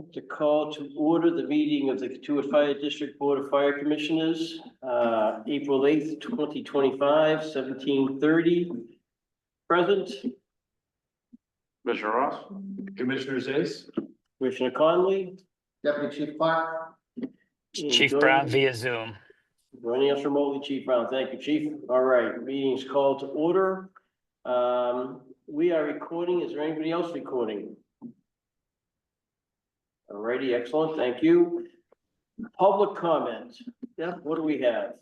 To call to order the meeting of the Katuah Fire District Board of Fire Commissioners, April 8th, 2025, 17:30. Present, Commissioner Ross. Commissioner Zais. Commissioner Conley. Deputy Chief Clark. and Chief joining- Brown via Zoom. Joining us remotely, Chief Brown. Thank you, Chief. All right, meeting's called to order. We are recording. Is there anybody else recording? All righty, excellent. Thank you. Public comment. Yeah, what do we have?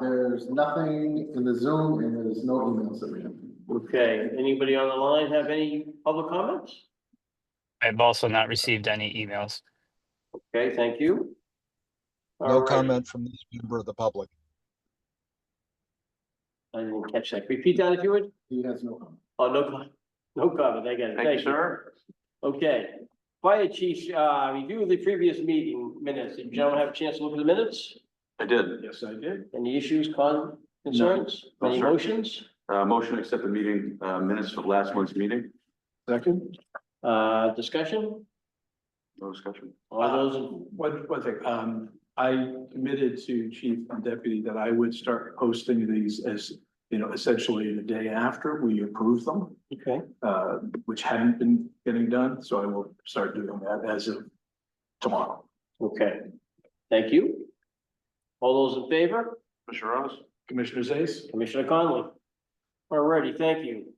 There's nothing in the Zoom and there's no emails that we have. Okay, anybody on the line have any public comments? I've also not received any emails. Okay, thank you. No All right. comment from this member of the public. I didn't catch that. Repeat that if you would. He has no comment. Oh, no comment. No comment. I got it. Thank you, sir. Okay. Fire Chief, review of the previous meeting minutes. Did you gentlemen have a chance to look at the minutes? I did. Yes, I did. Any issues, concerns? No, Any sir. motions? Motion to accept the meeting, minutes for last month's meeting. Second. Discussion? No discussion. All those, One thing, I committed to chief and deputy that I would start posting these as, essentially the day after we approve them, okay, which hadn't been getting done, so I will start doing that as of tomorrow. okay. Thank you. All those in favor? Commissioner Ross. Commissioner Zais? Commissioner Conley. All righty, thank you.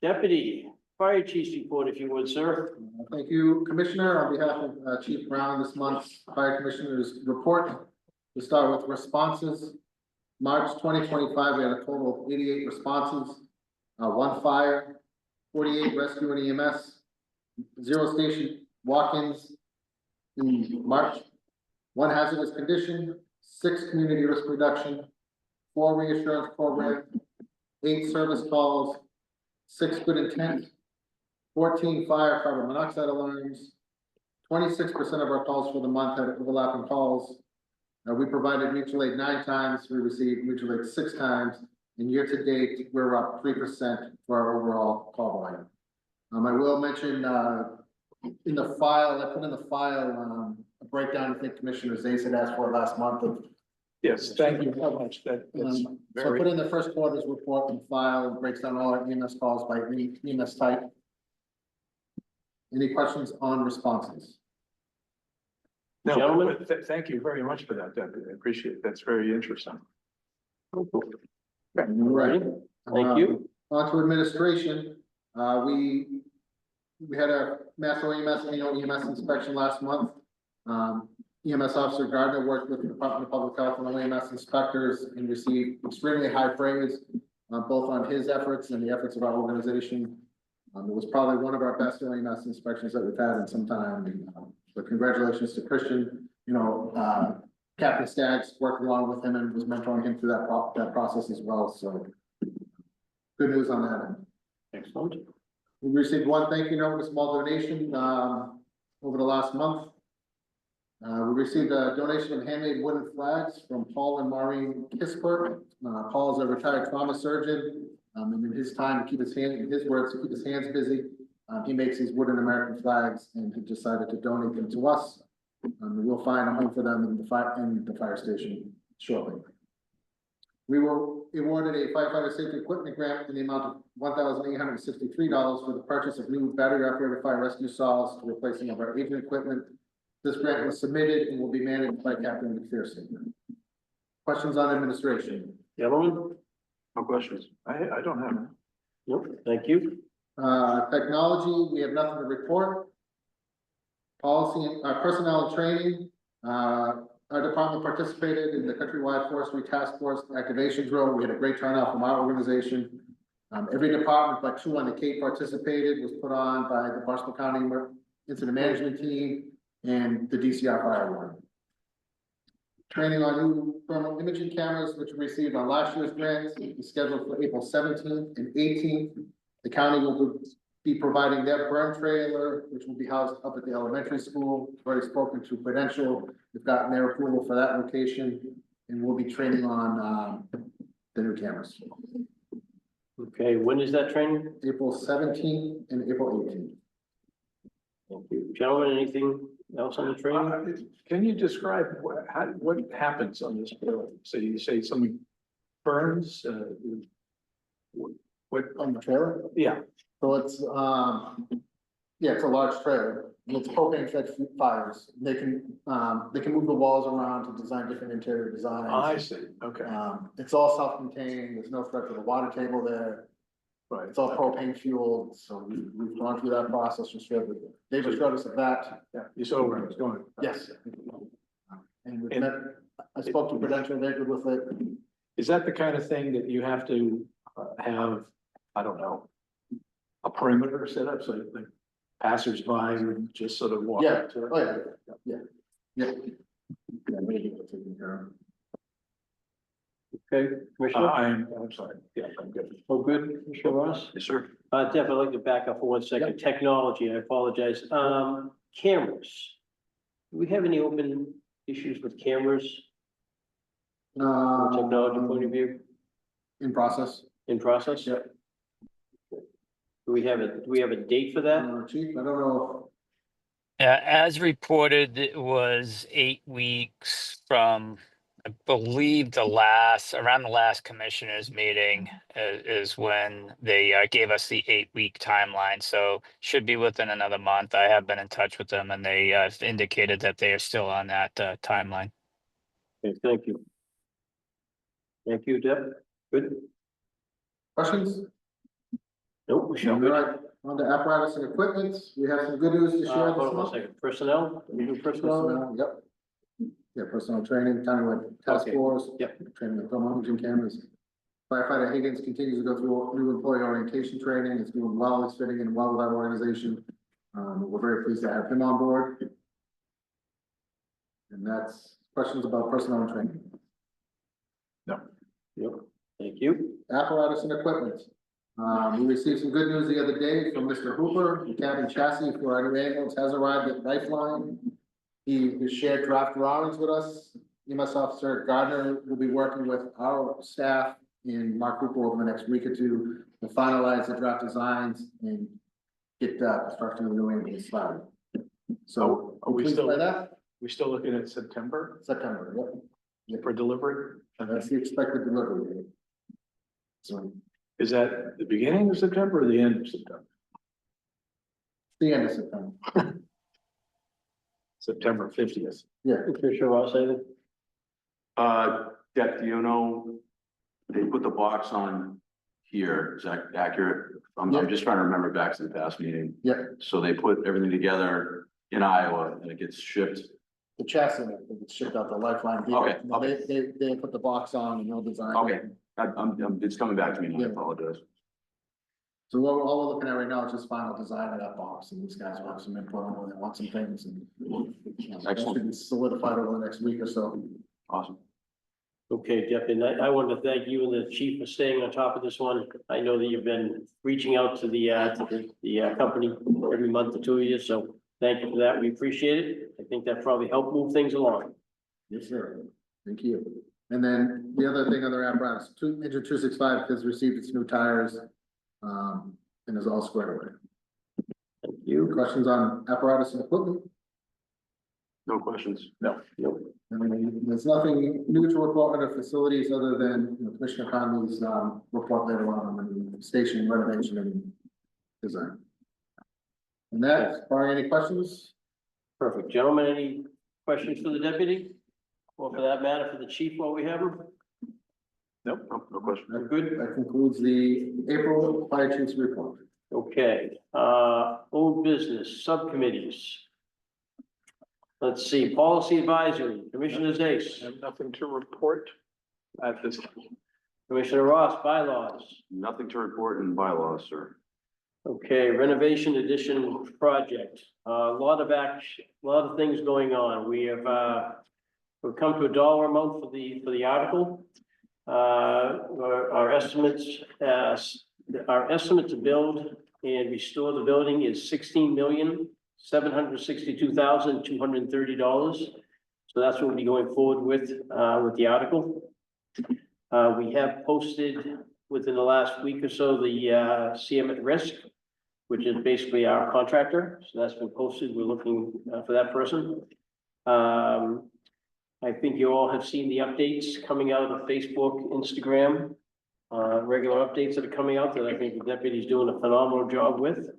Deputy Fire Chief's report, if you would, sir. Thank you, Commissioner. On behalf of Chief Brown, this month's Fire Commissioner's report. We start with responses. March 2025, we had a total of 88 responses, 1 fire, 48 rescue and EMS, 0 station walk-ins in March, 1 hazardous condition, 6 community risk reduction, 4 reassurance program, 8 service calls, 6 good intent, 14 fire carbon monoxide alarms, 26% of our calls for the month had overlapping calls. We provided mutual aid 9 times, we received mutual aid 6 times, and year to date, we're up 3% for our overall call volume. I will mention in the file, I put in the file a breakdown. I think Commissioner Zais had asked for it last month of. Yes, thank you very much. That's So I very, put in the first quarter's report and file, it breaks down all our EMS calls by EMS type. Any questions on responses? no, Gentlemen? but thank you very much for that, Deputy. I appreciate it. That's very interesting. Right. Thank you. On to administration. We had a Master EMS annual EMS inspection last month. EMS Officer Gardner worked with the Department of Public Health and the EMS inspectors and received extremely high praise, both on his efforts and the efforts of our organization. It was probably one of our best EMS inspections that we've had in some time. So congratulations to Christian. Captain Staggs worked along with him and was mentoring him through that process as well. So good news on that end. Excellent. We received 1 thank you note with a small donation over the last month. We received a donation of handmade wooden flags from Paul and Maureen Kisper. Paul is a retired trauma surgeon. And in his time to keep his hands, in his words, to keep his hands busy, he makes these wooden American flags and he decided to donate them to us. We'll find a home for them in the fire station shortly. We were awarded a firefighter safety equipment grant in the amount of $1,863 for the purchase of new battery-operated fire rescue saws to replace some of our aging equipment. This grant was submitted and will be managed by Captain McPherson. Questions on administration? Gentlemen? No questions. I don't have it. Nope, thank you. Technology, we have nothing to report. Policy, personnel and training. Our department participated in the countrywide forestry task force activation drill. We had a great turnout from our organization. Every department but 2 on the Cape participated, was put on by the Barnstable County Incident Management Team and the DCR Fire Ward. Training on new thermal imaging cameras, which we received on last year's grants, is scheduled for April 17th and 18th. The county will be providing their burn trailer, which will be housed up at the elementary school. We've already spoken to Prudential. We've gotten their approval for that location, and we'll be training on the new cameras. Okay, when is that training? April 17th and April 18th. Thank you. Gentlemen, anything else on the training? Can you describe what happens on this trailer? So you say something burns, what, On the trailer? yeah, So it's, yeah, it's a large trailer, and it's propane fed fires. They can move the walls around to design different interior designs. I see, okay, It's all self-contained, there's no threat to the water table there, right. it's all propane fueled, so we've gone through that process, just showed, they just showed us of that, Yeah, you saw where I was going. yes. And we've And- met, I spoke to Prudential, they're good with it. Is that the kind of thing that you have to have, I don't know, a perimeter set up so the passersby would just sort of walk? Yeah, up to it? oh, yeah. Yeah, maybe we'll take care of. Okay, Commissioner? I'm sorry, yeah, I'm good. Oh, good, Commissioner Ross? Yes, sir. Deb, I'd like to back up for 1 second. Technology, I apologize. Cameras. Do we have any open issues with cameras from a technology point of view In process. in process? Yep. Do we have a date for that? Chief, I don't know. Yeah, as reported, it was 8 weeks from, I believe, around the last commissioners meeting is when they gave us the 8-week timeline. So should be within another month. I have been in touch with them and they indicated that they are still on that timeline. Okay, thank you. Thank you, Deb. Good. Questions? Nope, Michelle, All good. right, on to apparatus and equipment, we have some good news to share Hold this on 1 month. second. Personnel, we do personnel? Personnel, yep. Yeah, personal training, countywide task Okay, force. yep. Training of thermal imaging cameras. Firefighter Higgins continues to go through new employee orientation training, it's doing well, it's fitting in well with our organization. We're very pleased to have him on board. And that's questions about personnel and training. Yep, thank you. Apparatus and equipment. We received some good news the other day from Mr. Hooper, the cabin chassis for our new ambulance has arrived at Lifeline. He shared draft drawings with us. EMS Officer Gardner will be working with our staff and Mark Hooper over the next week or two to finalize the draft designs and get construction of the new ambulance started. So, Are we pleased still- by that? We're still looking at September September, yep. for delivery? That's the expected delivery date. So, Is that the beginning of September or the end of September? the end of September, September 50th. yeah. Commissioner Ross, anything? Deb, do you know, they put the box on here, is that accurate? I'm just trying to remember back to the past meeting. Yeah. So they put everything together in Iowa and it gets shipped. The chassis, I think it's shipped out the Lifeline. vehicle. Okay, okay. They put the box on and they'll design. Okay. It's coming back to me now, I Yeah. apologize. So what all we're looking at right now is just final design of that box, and these guys will have some input on it, they want some things, and that Excellent. should be solidified over the next week or so. Awesome. Okay, Jeff, and I wanted to thank you and the chief for staying on top of this one. I know that you've been reaching out to the company every month or 2 years, so thank you for that. We appreciate it. I think that probably helped move things along. Yes, sir. Thank you. And then the other thing, other apparatus, Engine 265 has received its new tires, and is all squared away. Thank you. Questions on apparatus and equipment? No questions? Nope. I mean, there's nothing new to report under facilities other than, Commissioner Conley's, report later on the station renovation and design. And that, barring any questions? Perfect. Gentlemen, any questions for the deputy? Or for that matter, for the chief while we have him? Nope, no question. I'm good. That concludes the April fire chief's report. Okay, old business, subcommittees. Let's see, policy advisory, Commissioner I Zace, have nothing to report at this time. Commissioner Ross, bylaws. Nothing to report in bylaws, sir. Okay, renovation addition project, a lot of things going on. We have, we've come to a dollar amount for the article. Our estimates, our estimate to build and restore the building is $16,762,230. So that's what we'll be going forward with the article. We have posted within the last week or so, the CM at risk. which is basically our contractor. So that's been posted. We're looking for that person. I think you all have seen the updates coming out of Facebook, Instagram, regular updates that are coming out that I think the deputy's doing a phenomenal job with.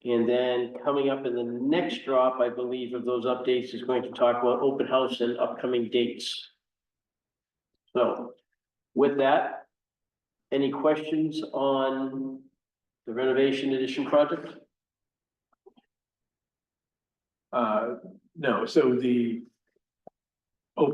And then coming up in the next drop, I believe, of those updates is going to talk about open house and upcoming dates. So with that, any questions on the renovation addition project? No, so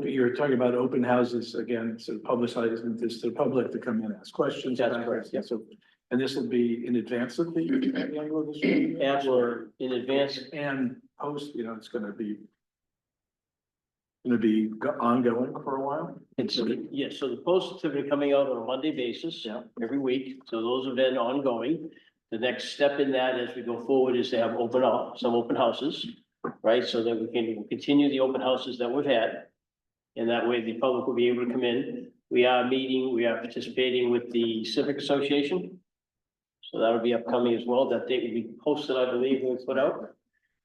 you're talking about open houses again, so publicizing this to the public to come in and ask questions. That's correct, yeah. So, and this will be in advance of the annual edition? Absolutely, in advance. And post, it's gonna be ongoing for a while? It's, yes, so the posts have been coming out on a Monday basis. Yeah. Every week, so those have been ongoing. The next step in that as we go forward is to have some open houses, right? So that we can continue the open houses that we've had. And that way the public will be able to come in. We are participating with the Civic Association. So that'll be upcoming as well. That date will be posted, I believe, when we put out.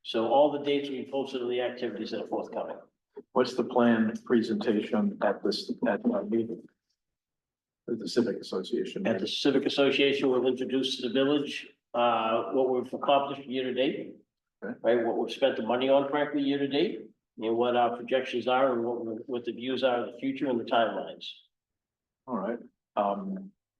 So all the dates will be posted on the activities that are forthcoming. What's the planned presentation at our meeting? At the Civic Association? At the Civic Association, we'll introduce to the village, what we've accomplished year to date. Okay. Right, what we've spent the money on frankly year to date, and what our projections are and what the views are of the future and the timelines. All right,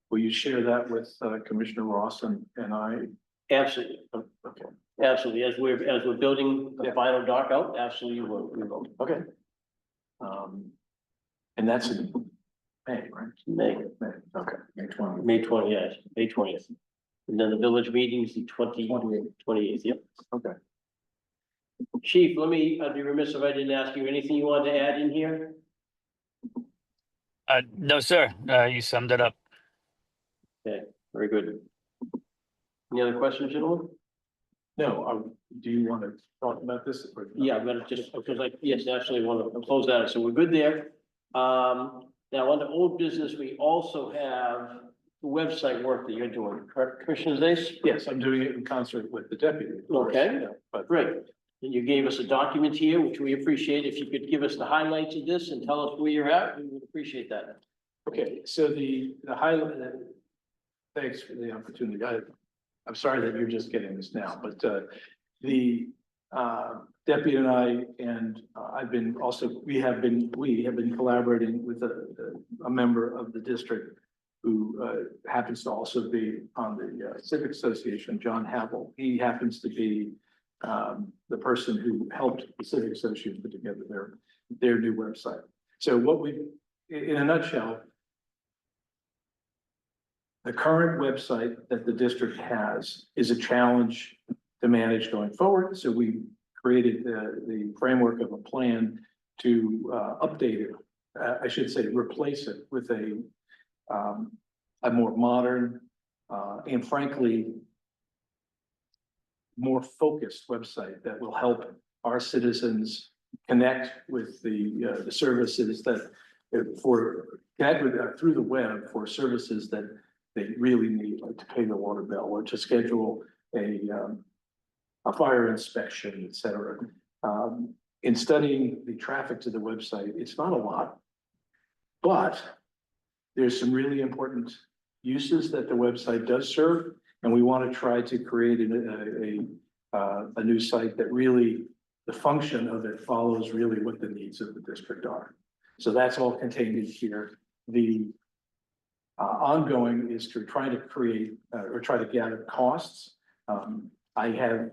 will you share that with Commissioner Ross and I? Absolutely, Okay, absolutely, as we're building the Yeah. final dock out, absolutely, we will. okay. And that's in May, right? May, Okay. May 20th. May 20th, yes, May 20th. And then the village meeting is the 28th, yep. Okay. Chief, I'd be remiss if I didn't ask you anything you wanted to add in here? No, sir, you summed it up. Okay, very good. Any other questions, gentlemen? No, do you want to talk about this? or- Yeah, I'm gonna just, because yes, absolutely want to close that, so we're good there. Now, under old business, we also have the website work that you're doing, correct, Commissioner Zace? Yes, I'm doing it in concert with the deputy. of course, Okay. yeah, But Great, and you gave us a document here, which we appreciate. If you could give us the highlights of this and tell us where you're at, we would appreciate that. okay, so the highlight, thanks for the opportunity. I'm sorry that you're just getting this now, but the deputy and I and we have been collaborating with a member of the district who happens to also be on the Civic Association, John Havel. He happens to be the person who helped the Civic Association put together their new website. So in a nutshell, the current website that the district has is a challenge to manage going forward. So we created the framework of a plan to update it. I should say, replace it with a more modern and frankly, more focused website that will help our citizens connect with the services that connect with through the web for services that they really need, like to pay the water bill or to schedule a fire inspection, et cetera. In studying the traffic to the website, it's not a lot, but there's some really important uses that the website does serve. And we want to try to create a new site that really, the function of it follows really what the needs of the district are. So that's all contained in here. The ongoing is to try to create or try to gather costs. I have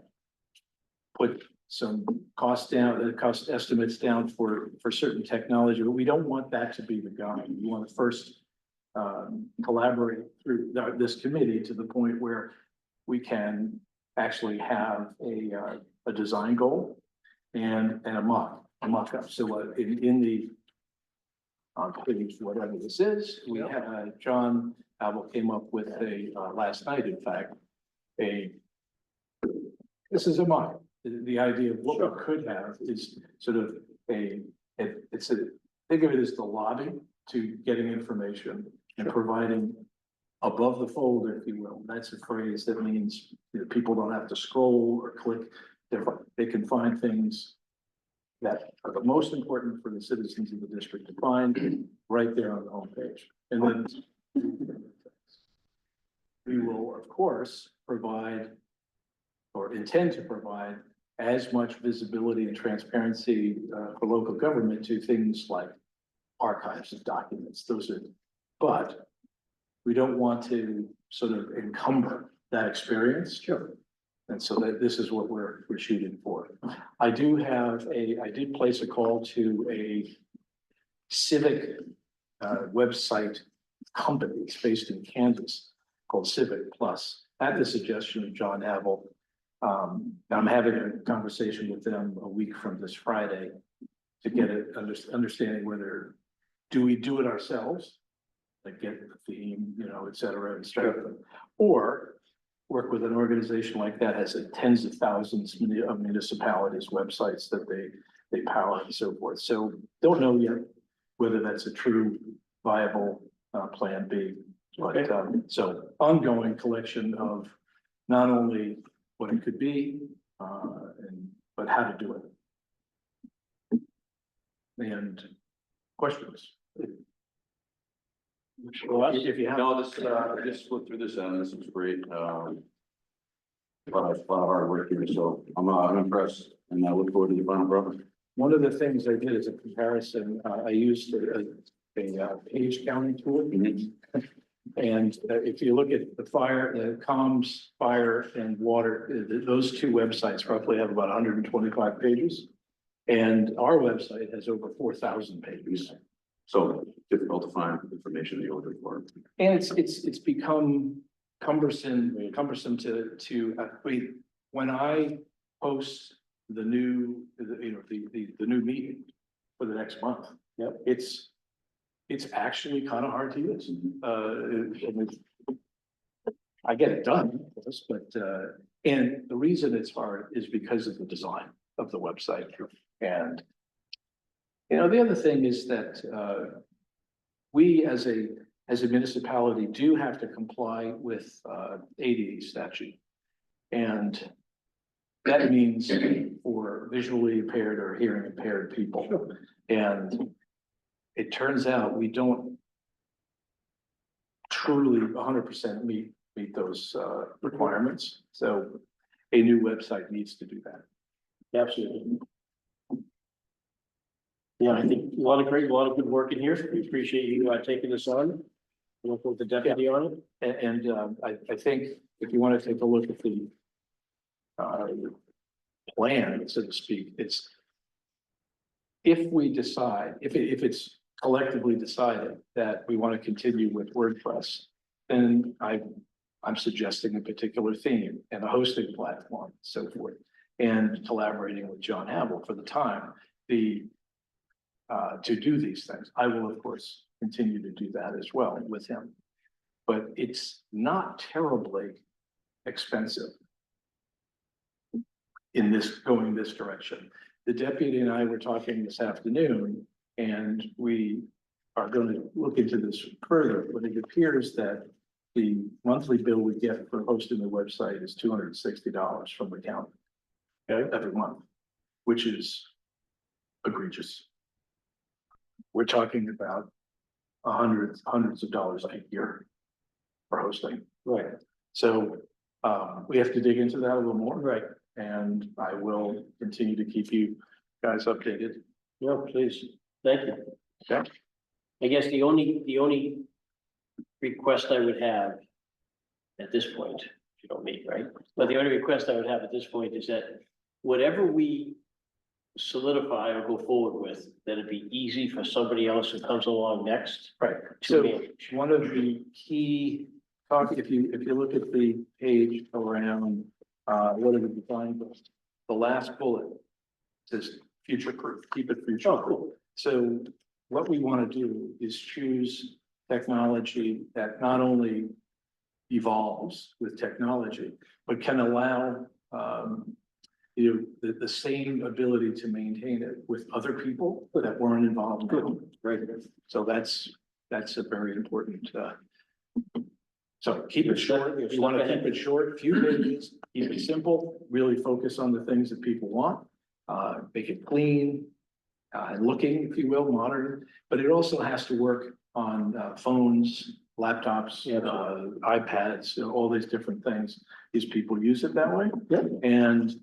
put some cost estimates down for certain technology, but we don't want that to be the guide. We want to first collaborate through this committee to the point where we can actually have a design goal and a mock-up. So in the on page whatever this is, we have John Abel came up with last night, in fact, this is a mock. The idea of what we could have is sort of think of it as the lobby to getting information and providing above the fold, if you will. That's a phrase that means, people don't have to scroll or click. They can find things that are the most important for the citizens of the district to find right there on the homepage. And then we will, of course, provide or intend to provide as much visibility and transparency for local government to things like archives of documents. But we don't want to sort of encumber that experience. Sure. And so this is what we're shooting for. I did place a call to a civic website company. It's based in Kansas called Civic Plus, at the suggestion of John Havel. I'm having a conversation with them a week from this Friday to get an understanding whether do we do it ourselves, like get the theme, et cetera, and start them, or work with an organization like that has tens of thousands of municipalities websites that they power and so forth. So don't know yet whether that's a true viable plan B. But so ongoing collection of not only what it could be, but how to do it. And questions? If you have. No, I just looked through this and this was great. A lot of hard work here, so I'm impressed and I look forward to the final product. One of the things I did as a comparison, I used a page counting tool. And if you look at the comms, fire and water, those two websites roughly have about 125 pages. And our website has over 4,000 pages. So difficult to find information that you're looking for. And it's become cumbersome when I post the new, the new meeting for the next month. Yep. It's actually kind of hard to use. I get it done, of course, but and the reason it's hard is because of the design of the website. And the other thing is that we as a municipality do have to comply with ADA statute. And that means for visually impaired or hearing impaired people. And it turns out we don't truly 100% meet those requirements. So a new website needs to do that. Absolutely. Yeah, I think a lot of good work in here. We appreciate you taking this on. We'll put the deputy on it. And I think if you want to take a look at the plan, so to speak, it's if we decide, if it's collectively decided that we want to continue with WordPress, then I'm suggesting a particular theme and a hosting platform, so forth, and collaborating with John Havel for the time to do these things. I will, of course, continue to do that as well with him, but it's not terribly expensive in going this direction. The deputy and I were talking this afternoon, and we are going to look into this further, but it appears that the monthly bill we get for hosting the website is $260 from the county every month, which is egregious. We're talking about hundreds of dollars a year for hosting. Right. So we have to dig into that a little more. Right. And I will continue to keep you guys updated. No, please. Thank you. Okay. I guess the only request I would have at this point, if you don't meet, right? But the only request I would have at this point is that whatever we solidify or go forward with, that it'd be easy for somebody else who comes along next. Right. To So manage. one of the key if you look at the page around what are the design goals, the last bullet says future proof, keep it future proof. Oh, cool. So what we want to do is choose technology that not only evolves with technology, but can allow the same ability to maintain it with other people that weren't involved. Good. Right. So that's a very important So keep it short. If you want to keep it short, few pages, keep it simple, really focus on the things that people want. Make it clean, looking, if you will, modern, but it also has to work on phones, laptops, Yeah. iPads, all these different things. These people use it that way. Yep. And,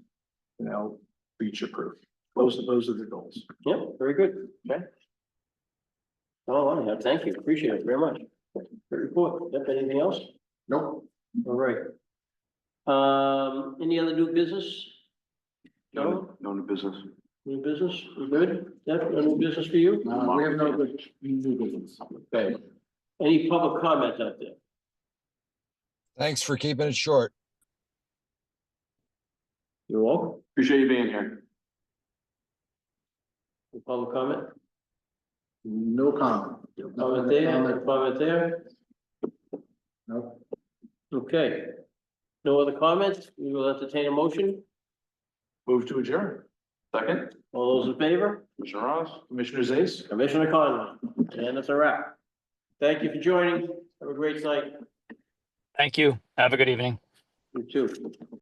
feature proof. Those are the goals. Yep, very good. Okay. Oh, I have, thank you, appreciate it very much. Good report. Yep, anything else? Nope. All right. Any other new business? No, No new business. new business, we good? Yep, no new business for you? We have no good new business. Okay. Any public comment out there? Thanks for keeping it short. You're welcome. Appreciate you being here. Any public comment? No comment. No comment there, no comment there? No. Okay. No other comments? We will entertain a motion. Move to adjourn. Second, All those in favor? Commissioner Ross? Commissioner Zace? Commissioner Conlon, and that's a wrap. Thank you for joining. Have a great night. Thank you. Have a good evening. You too.